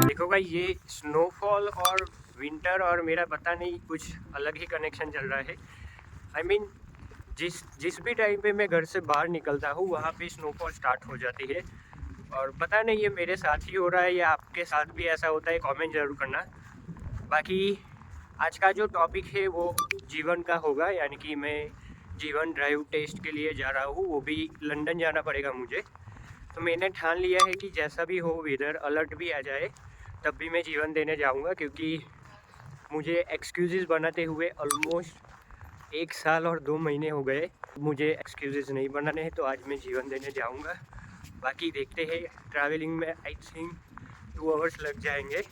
देखो भाई, ये स्नोफॉल और विंटर और मेरा पता नहीं कुछ अलग ही कनेक्शन चल रहा है। आई मीन जिस जिस भी टाइम पे मैं घर से बाहर निकलता हूँ वहाँ पे स्नोफॉल स्टार्ट हो जाती है। और पता नहीं ये मेरे साथ ही हो रहा है या आपके साथ भी ऐसा होता है, कमेंट ज़रूर करना। बाकी आज का जो टॉपिक है वो जीवन का होगा, यानी कि मैं जीवन ड्राइव टेस्ट के लिए जा रहा हूँ, वो भी लंदन जाना पड़ेगा मुझे। तो मैंने ठान लिया है कि जैसा भी हो, वेदर अलर्ट भी आ जाए तब भी मैं जीवन देने जाऊँगा, क्योंकि मुझे एक्सक्यूज़ेस बनाते हुए ऑलमोस्ट 1 साल और 2 महीने हो गए। मुझे एक्सक्यूज़ेस नहीं बनाने हैं, तो आज मैं जीवन देने जाऊँगा। बाकी देखते हैं, ट्रैवलिंग में आई थिंक 2 आवर्स लग जाएंगे।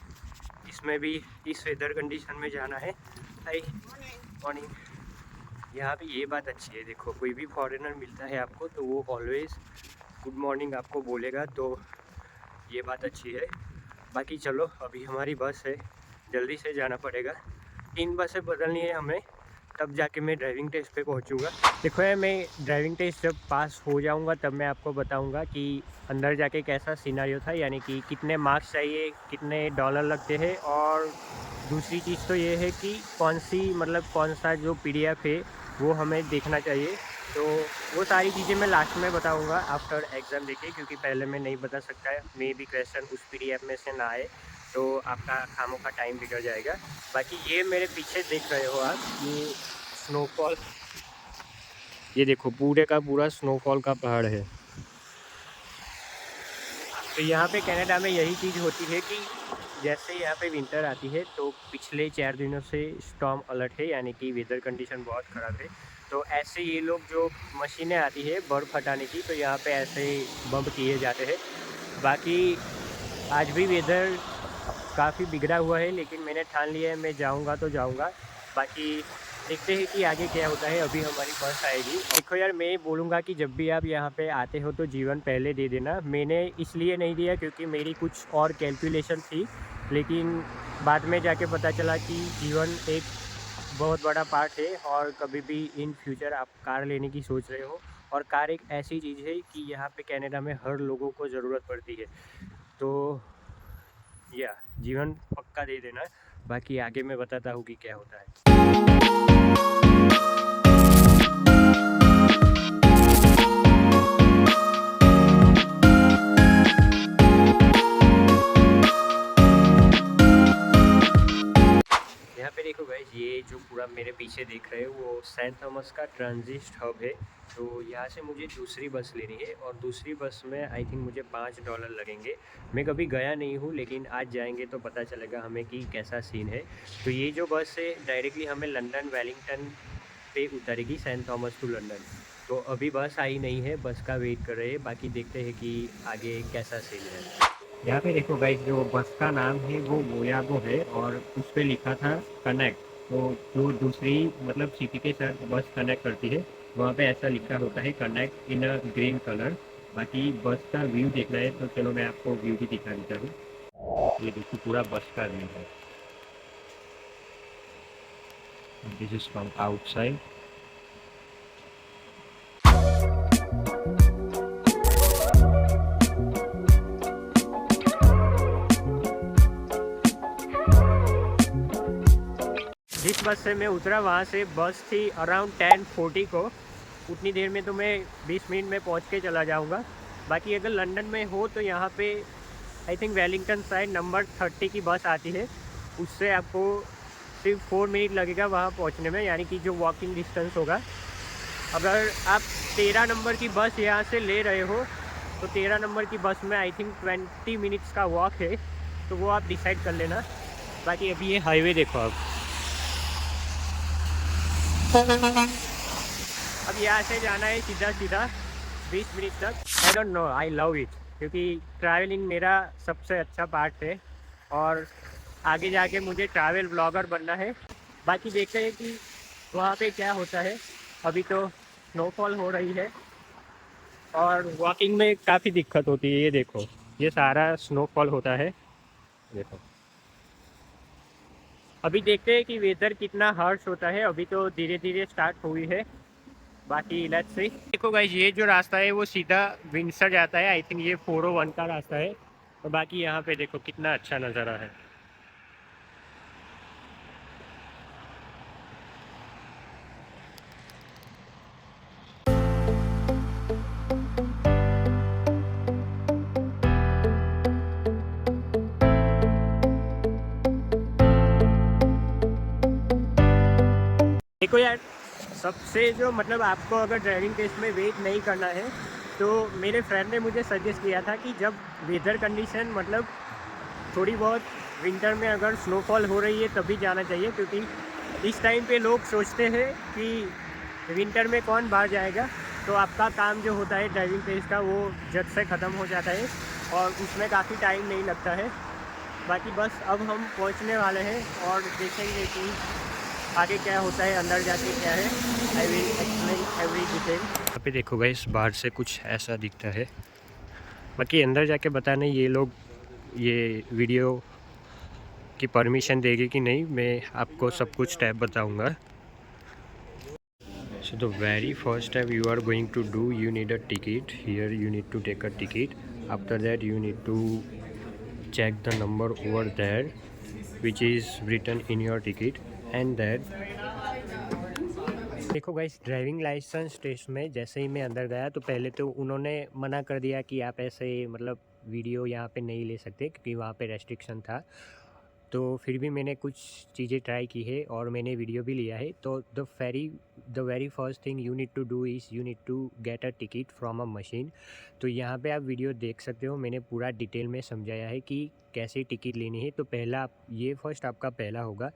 इसमें भी इस वेदर कंडीशन में जाना है। Hi morning. यहाँ पे ये बात अच्छी है, देखो कोई भी फॉरेनर मिलता है आपको तो वो ऑलवेज़ गुड मॉर्निंग आपको बोलेगा, तो ये बात अच्छी है। बाकी चलो, अभी हमारी बस है, जल्दी से जाना पड़ेगा। 3 बसें बदलनी है हमें, तब जाके मैं ड्राइविंग टेस्ट पे पहुंचूंगा। देखो यार, मैं ड्राइविंग टेस्ट जब पास हो जाऊंगा तब मैं आपको बताऊंगा कि अंदर जाके कैसा सिनेरियो था, यानी कि कितने मार्क्स चाहिए, कितने डॉलर लगते हैं। और दूसरी चीज़ तो ये है कि कौन सा जो PDF है वो हमें देखना चाहिए। तो वो सारी चीज़ें मैं लास्ट में बताऊंगा आफ्टर एग्ज़ाम देके, क्योंकि पहले मैं नहीं बता सकता। मे भी क्वेश्चन उस PDF में से ना आए तो आपका खामों का टाइम बिगड़ जाएगा। बाकी ये मेरे पीछे देख रहे हो आप, ये स्नोफॉल, ये देखो पूरे का पूरा स्नोफॉल का पहाड़ है। तो यहाँ पे कनाडा में यही चीज़ होती है कि जैसे यहाँ पे विंटर आती है तो पिछले 4 दिनों से स्टॉर्म अलर्ट है, यानी कि वेदर कंडीशन बहुत ख़राब है। तो ऐसे ये लोग जो मशीनें आती है बर्फ़ हटाने की, तो यहाँ पे ऐसे बम्प किए जाते हैं। बाकी आज भी वेदर काफ़ी बिगड़ा हुआ है, लेकिन मैंने ठान लिया है मैं जाऊंगा तो जाऊंगा। बाकी देखते हैं कि आगे क्या होता है। अभी हमारी बस आएगी। देखो यार, मैं बोलूँगा कि जब भी आप यहाँ पे आते हो तो जीवन पहले दे देना। मैंने इसलिए नहीं दिया क्योंकि मेरी कुछ और कैलकुलेशन थी, लेकिन बाद में जाके पता चला कि जीवन एक बहुत बड़ा पार्ट है। और कभी भी इन फ्यूचर आप कार लेने की सोच रहे हो, और कार एक ऐसी चीज़ है कि यहाँ पे कनाडा में हर लोगों को ज़रूरत पड़ती है। तो या जीवन पक्का दे देना। बाकी आगे मैं बताता हूँ कि क्या होता है। यहाँ पे देखो गाइस, ये जो पूरा मेरे पीछे देख रहे हो वो सेंट थॉमस का ट्रांजिट हब है। तो यहाँ से मुझे दूसरी बस लेनी है, और दूसरी बस में आई थिंक मुझे $5 लगेंगे। मैं कभी गया नहीं हूँ, लेकिन आज जाएंगे तो पता चलेगा हमें कि कैसा सीन है। तो ये जो बस है डायरेक्टली हमें लंदन वेलिंगटन पे उतारेगी, सेंट थॉमस टू लंदन। तो अभी बस आई नहीं है, बस का वेट कर रहे हैं। बाकी देखते हैं कि आगे कैसा सीन है। यहाँ पे देखो गाइस, जो बस का नाम है वो मोयागो है, और उस पर लिखा था कनेक्ट। तो जो दूसरी मतलब सिटी के साथ बस कनेक्ट करती है वहाँ पे ऐसा लिखा होता है connect in a green colour. बाकी बस का व्यू देखना है तो चलो मैं आपको व्यू भी दिखा देता हूँ। ये देखिए पूरा बस का व्यू है। This is from outside. जिस बस से मैं उतरा वहाँ से बस थी अराउंड 10:40 को। उतनी देर में तो मैं 20 मिनट में पहुँच के चला जाऊँगा। बाकी अगर लंदन में हो तो यहाँ पे I think Wellington side number 30 की बस आती है, उससे आपको सिर्फ 4 मिनट लगेगा वहाँ पहुँचने में, यानी कि जो वॉकिंग डिस्टेंस होगा। अगर आप 13 नंबर की बस यहाँ से ले रहे हो तो 13 नंबर की बस में आई थिंक 20 मिनट्स का वॉक है, तो वो आप डिसाइड कर लेना। बाकी अभी ये हाईवे देखो आप, अब यहाँ से जाना है सीधा सीधा 20 मिनट तक। I don't know, I love it, क्योंकि ट्रैवलिंग मेरा सबसे अच्छा पार्ट है, और आगे जाके मुझे ट्रैवल ब्लॉगर बनना है। बाकी देखते हैं कि वहाँ पे क्या होता है। अभी तो स्नोफॉल हो रही है और वॉकिंग में काफ़ी दिक्कत होती है। ये देखो, ये सारा स्नोफॉल होता है, देखो। अभी देखते हैं कि वेदर कितना हार्श होता है। अभी तो धीरे धीरे स्टार्ट हुई है। बाकी लेट्स सी। देखो गाइस, ये जो रास्ता है वो सीधा विंडसर जाता है। आई थिंक ये 401 का रास्ता है। और बाकी यहाँ पे देखो कितना अच्छा नज़ारा है। देखो यार, सबसे जो मतलब आपको अगर ड्राइविंग टेस्ट में वेट नहीं करना है, तो मेरे फ्रेंड ने मुझे सजेस्ट किया था कि जब वेदर कंडीशन मतलब थोड़ी बहुत विंटर में अगर स्नोफॉल हो रही है तभी जाना चाहिए, क्योंकि इस टाइम पे लोग सोचते हैं कि विंटर में कौन बाहर जाएगा। तो आपका काम जो होता है ड्राइविंग टेस्ट का वो झट से ख़त्म हो जाता है और उसमें काफ़ी टाइम नहीं लगता है। बाकी बस अब हम पहुंचने वाले हैं और देखेंगे कि आगे क्या होता है, अंदर जाके क्या है। I will explain every detail. यहाँ पे देखो गाइस, बाहर से कुछ ऐसा दिखता है। बाकी अंदर जाके बताने ये लोग ये वीडियो की परमिशन देगी कि नहीं, मैं आपको सब कुछ स्टेप बताऊंगा। So the very first step you are going to do, you need a ticket. Here you need to take a ticket. After that you need to check the number over there which is written in your ticket, and then देखो guys, driving licence test में जैसे ही मैं अंदर गया तो पहले तो उन्होंने मना कर दिया कि आप ऐसे मतलब वीडियो यहाँ पे नहीं ले सकते, क्योंकि वहाँ पे रेस्ट्रिक्शन था। तो फिर भी मैंने कुछ चीज़ें ट्राई की है और मैंने वीडियो भी लिया है। तो the very first thing you need to do is you need to get a ticket from a machine. तो यहाँ पे आप वीडियो देख सकते हो, मैंने पूरा डिटेल में समझाया है कि कैसे टिकट लेनी है। तो पहला ये फर्स्ट आपका पहला होगा।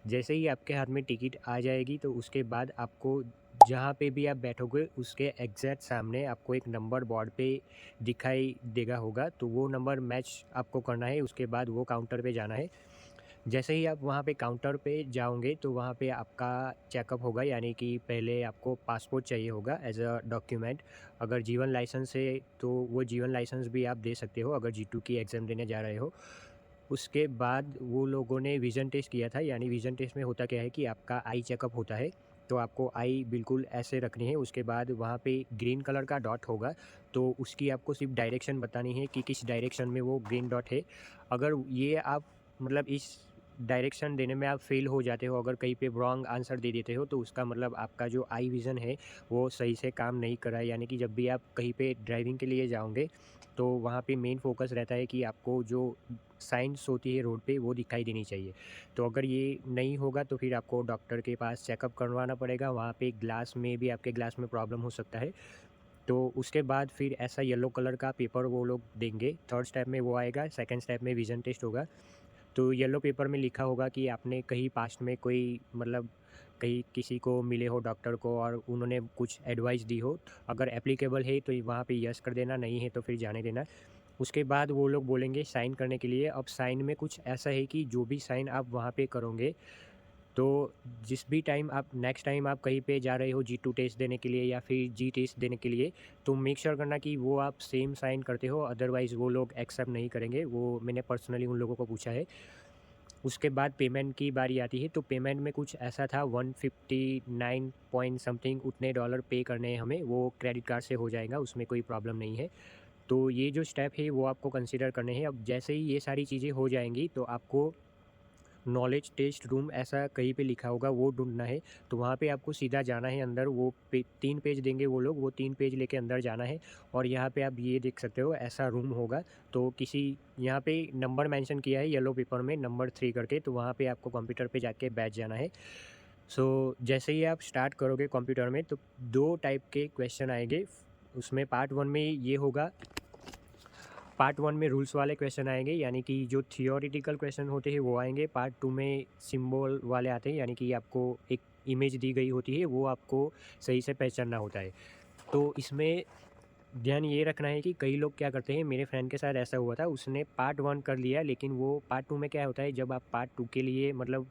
जैसे ही आपके हाथ में टिकट आ जाएगी तो उसके बाद आपको जहाँ पे भी आप बैठोगे उसके एग्जैक्ट सामने आपको एक नंबर बोर्ड पे दिखाई देगा होगा। तो वो नंबर मैच आपको करना है, उसके बाद वो काउंटर पे जाना है। जैसे ही आप वहाँ पे काउंटर पे जाओगे तो वहाँ पे आपका चेकअप होगा, यानी कि पहले आपको पासपोर्ट चाहिए होगा एज अ डॉक्यूमेंट। अगर जीवन लाइसेंस है तो वो जीवन लाइसेंस भी आप दे सकते हो अगर G2 की एग्ज़ाम देने जा रहे हो। उसके बाद वो लोगों ने विज़न टेस्ट किया था, यानी विज़न टेस्ट में होता क्या है कि आपका आई चेकअप होता है। तो आपको आई बिल्कुल ऐसे रखनी है। उसके बाद वहाँ पे ग्रीन कलर का डॉट होगा, तो उसकी आपको सिर्फ डायरेक्शन बतानी है कि किस डायरेक्शन में वो ग्रीन डॉट है। अगर ये आप मतलब इस डायरेक्शन देने में आप फेल हो जाते हो, अगर कहीं पे रॉन्ग आंसर दे देते हो, तो उसका मतलब आपका जो आई विज़न है वो सही से काम नहीं कर रहा है। यानी कि जब भी आप कहीं पे ड्राइविंग के लिए जाओगे तो वहाँ पे मेन फोकस रहता है कि आपको जो साइंस होती है रोड पे वो दिखाई देनी चाहिए। तो अगर ये नहीं होगा तो फिर आपको डॉक्टर के पास चेकअप करवाना पड़ेगा। वहाँ पे ग्लास में भी आपके ग्लास में प्रॉब्लम हो सकता है। तो उसके बाद फिर ऐसा येलो कलर का पेपर वो लोग देंगे। थर्ड स्टेप में वो आएगा। सेकंड स्टेप में विज़न टेस्ट होगा। तो येलो पेपर में लिखा होगा कि आपने कहीं पास्ट में कोई मतलब कहीं किसी को मिले हो डॉक्टर को और उन्होंने कुछ एडवाइस दी हो। अगर एप्लीकेबल है तो वहाँ पे यस कर देना, नहीं है तो फिर जाने देना। उसके बाद वो लोग बोलेंगे साइन करने के लिए। अब साइन में कुछ ऐसा है कि जो भी साइन आप वहाँ पे करोगे, तो जिस भी टाइम आप नेक्स्ट टाइम आप कहीं पे जा रहे हो G2 टेस्ट देने के लिए या फिर जी टेस्ट देने के लिए, तो मेक श्योर करना कि वो आप सेम साइन करते हो, अदरवाइज़ वो लोग एक्सेप्ट नहीं करेंगे। वो मैंने पर्सनली उन लोगों को पूछा है। उसके बाद पेमेंट की बारी आती है। तो पेमेंट में कुछ ऐसा था 159 पॉइंट समथिंग उतने डॉलर पे करने हैं हमें। वो क्रेडिट कार्ड से हो जाएगा, उसमें कोई प्रॉब्लम नहीं है। तो ये जो स्टेप है वो आपको कंसिडर करने हैं। अब जैसे ही ये सारी चीज़ें हो जाएंगी तो आपको नॉलेज टेस्ट रूम ऐसा कहीं पे लिखा होगा वो ढूंढना है। तो वहाँ पे आपको सीधा जाना है अंदर। वो 3 पेज देंगे वो लोग, वो 3 पेज लेके अंदर जाना है। और यहाँ पे आप ये देख सकते हो ऐसा रूम होगा। तो किसी यहाँ पे नंबर मेंशन किया है येलो पेपर में, नंबर 3 करके। तो वहाँ पे आपको कंप्यूटर पे जाके बैठ जाना है। सो जैसे ही आप स्टार्ट करोगे कंप्यूटर में तो 2 टाइप के क्वेश्चन आएंगे। उसमें पार्ट 1 में ये होगा, पार्ट 1 में रूल्स वाले क्वेश्चन आएंगे, यानी कि जो थियोरिटिकल क्वेश्चन होते हैं वो आएंगे। पार्ट 2 में सिंबल वाले आते हैं, यानी कि आपको एक इमेज दी गई होती है वो आपको सही से पहचानना होता है। तो इसमें ध्यान ये रखना है कि कई लोग क्या करते हैं, मेरे फ्रेंड के साथ ऐसा हुआ था। उसने पार्ट 1 कर लिया, लेकिन वो पार्ट 2 में क्या होता है, जब आप पार्ट 2 के लिए मतलब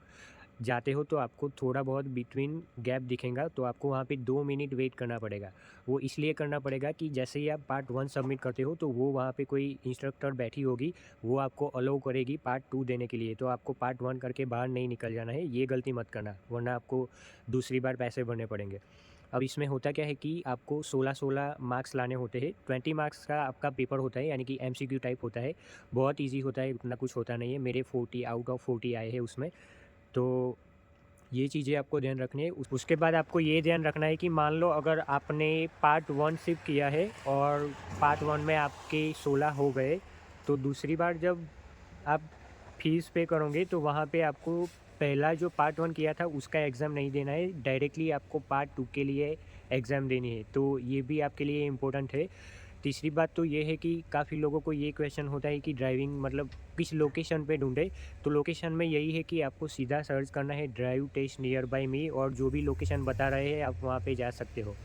जाते हो तो आपको थोड़ा बहुत बिटवीन गैप दिखेगा, तो आपको वहाँ पे 2 मिनट वेट करना पड़ेगा। वो इसलिए करना पड़ेगा कि जैसे ही आप पार्ट 1 सबमिट करते हो तो वो वहाँ पे कोई इंस्ट्रक्टर बैठी होगी, वो आपको अलाउ करेगी पार्ट 2 देने के लिए। तो आपको पार्ट 1 करके बाहर नहीं निकल जाना है, ये गलती मत करना, वरना आपको दूसरी बार पैसे भरने पड़ेंगे। अब इसमें होता क्या है कि आपको 16-16 मार्क्स लाने होते हैं। 20 मार्क्स का आपका पेपर होता है, यानी कि एमसीक्यू टाइप होता है। बहुत ईज़ी होता है, उतना कुछ होता नहीं है। मेरे 40 आउट ऑफ 40 आए हैं उसमें। तो ये चीज़ें आपको ध्यान रखनी है। उसके बाद आपको ये ध्यान रखना है कि मान लो अगर आपने पार्ट 1 सिर्फ़ किया है और पार्ट 1 में आपके 16 हो गए, तो दूसरी बार जब आप फ़ीस पे करोगे तो वहाँ पे आपको पहला जो पार्ट 1 किया था उसका एग्ज़ाम नहीं देना है, डायरेक्टली आपको पार्ट 2 के लिए एग्ज़ाम देनी है। तो ये भी आपके लिए इम्पोर्टेंट है। तीसरी बात तो ये है कि काफ़ी लोगों को ये क्वेश्चन होता है कि ड्राइविंग मतलब किस लोकेशन पे ढूँढे, तो लोकेशन में यही है कि आपको सीधा सर्च करना है ड्राइव टेस्ट नियर बाय मी, और जो भी लोकेशन बता रहे हैं आप वहाँ पे जा सकते हो।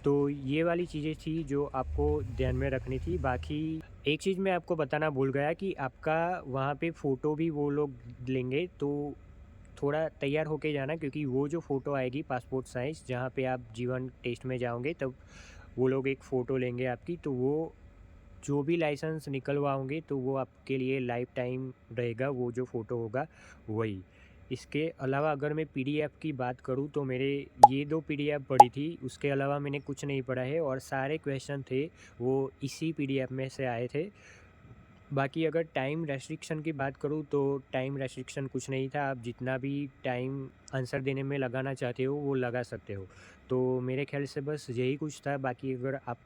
तो ये वाली चीज़ें थी जो आपको ध्यान में रखनी थी। बाकी एक चीज़ मैं आपको बताना भूल गया कि आपका वहाँ पे फ़ोटो भी वो लोग लेंगे, तो थोड़ा तैयार होके जाना, क्योंकि वो जो फ़ोटो आएगी पासपोर्ट साइज़ जहाँ पे आप जीवन टेस्ट में जाओगे, तब वो लोग एक फ़ोटो लेंगे आपकी, तो वो जो भी लाइसेंस निकलवाओगे तो वो आपके लिए लाइफ टाइम रहेगा, वो जो फ़ोटो होगा वही। इसके अलावा अगर मैं पीडीएफ की बात करूँ तो मेरे ये 2 पीडीएफ पड़ी थी, उसके अलावा मैंने कुछ नहीं पढ़ा है, और सारे क्वेश्चन थे वो इसी पीडीएफ में से आए थे। बाकी अगर टाइम रेस्ट्रिक्शन की बात करूँ तो टाइम रेस्ट्रिक्शन कुछ नहीं था, आप जितना भी टाइम आंसर देने में लगाना चाहते हो वो लगा सकते हो। तो मेरे ख़्याल से बस यही कुछ था, बाकी अगर आप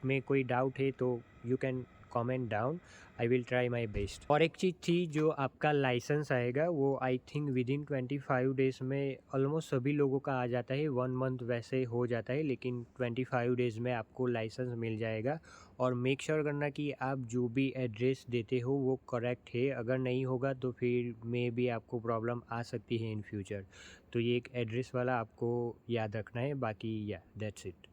में कोई डाउट है तो you can comment down, I will try my best. और एक चीज़ थी, जो आपका लाइसेंस आएगा वो आई थिंक विदिन 25 डेज़ में ऑलमोस्ट सभी लोगों का आ जाता है, 1 मंथ वैसे हो जाता है, लेकिन 25 डेज़ में आपको लाइसेंस मिल जाएगा। और मेक श्योर करना कि आप जो भी एड्रेस देते हो वो करेक्ट है, अगर नहीं होगा तो फिर मे बी आपको प्रॉब्लम आ सकती है इन फ्यूचर। तो ये एक एड्रेस वाला आपको याद रखना है, बाकी या दैट्स इट।